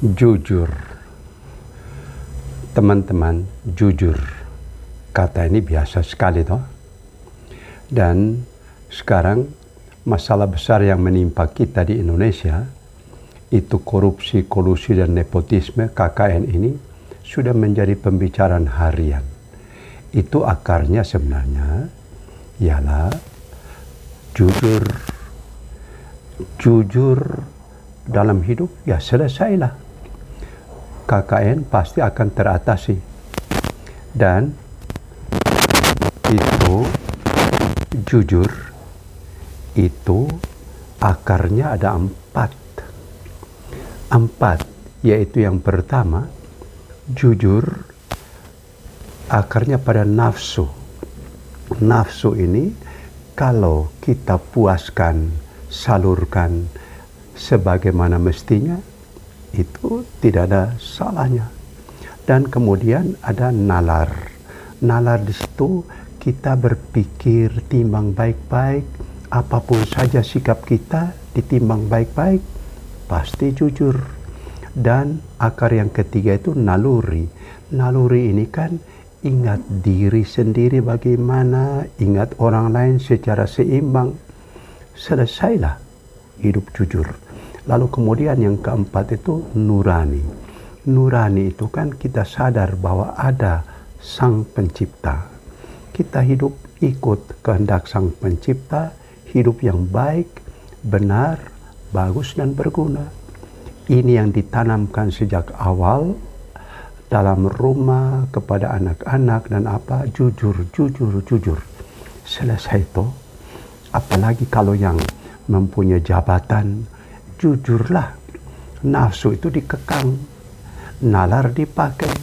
Jujur. Teman-teman, jujur. Kata ini biasa sekali toh. Dan sekarang masalah besar yang menimpa kita di Indonesia itu korupsi, kolusi dan nepotisme KKN ini sudah menjadi pembicaraan harian. Itu akarnya sebenarnya ialah jujur. Jujur dalam hidup ya selesailah. KKN pasti akan teratasi. Dan itu jujur itu akarnya ada empat, yaitu yang pertama jujur akarnya pada nafsu. Nafsu ini kalau kita puaskan, salurkan sebagaimana mestinya, itu tidak ada salahnya. Dan kemudian ada nalar. Nalar di situ kita berpikir, timbang baik-baik, apapun saja sikap kita ditimbang baik-baik, pasti jujur. Dan akar yang ketiga itu naluri. Naluri ini kan ingat diri sendiri bagaimana, ingat orang lain secara seimbang. Selesailah hidup jujur. Lalu kemudian yang keempat itu nurani. Nurani itu kan kita sadar bahwa ada Sang Pencipta. Kita hidup ikut kehendak Sang Pencipta, hidup yang baik, benar, bagus dan berguna. Ini yang ditanamkan sejak awal dalam rumah kepada anak-anak dan apa, jujur. Selesai itu. Apalagi kalau yang mempunyai jabatan, jujurlah. Nafsu itu dikekang, nalar dipakai,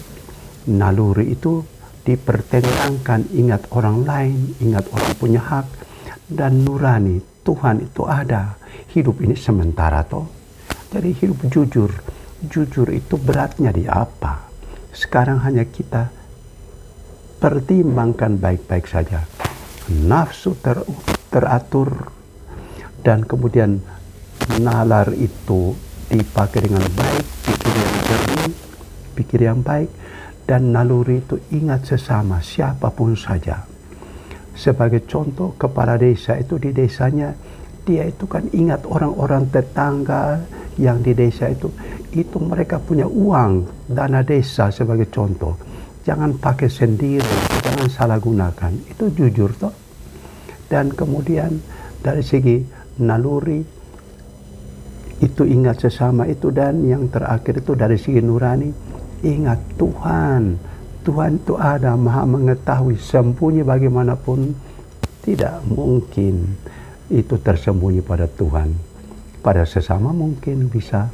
naluri itu dipertentangkan, ingat orang lain, ingat orang punya hak, dan nurani, Tuhan itu ada. Hidup ini sementara toh. Jadi hidup jujur. Jujur itu beratnya di apa? Sekarang hanya kita pertimbangkan baik-baik saja. Nafsu teratur, dan kemudian nalar itu dipakai dengan baik, pikir yang jernih, pikir yang baik, dan naluri itu ingat sesama siapapun saja. Sebagai contoh, kepala desa itu di desanya dia itu kan ingat orang-orang tetangga yang di desa itu mereka punya uang, dana desa sebagai contoh. Jangan pakai sendiri, jangan salah gunakan. Itu jujur toh. Dan kemudian dari segi naluri itu ingat sesama itu, dan yang terakhir itu dari segi nurani ingat Tuhan. Tuhan itu ada, maha mengetahui, sembunyi bagaimanapun tidak mungkin itu tersembunyi pada Tuhan. Pada sesama mungkin bisa.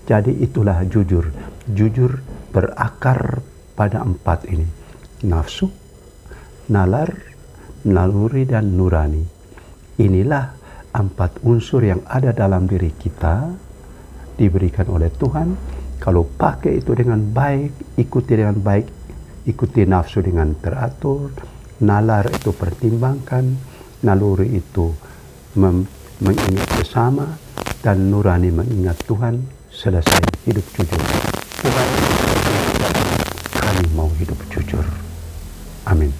Jadi itulah jujur. Jujur berakar pada empat ini. Nafsu, nalar, naluri dan nurani. Inilah empat unsur yang ada dalam diri kita, diberikan oleh Tuhan. Kalau pakai itu dengan baik, ikuti dengan baik, ikuti nafsu dengan teratur, nalar itu pertimbangkan, naluri itu mengingat bersama, dan nurani mengingat Tuhan. Selesai hidup jujur. Tuhan, kami mau hidup jujur. Amin.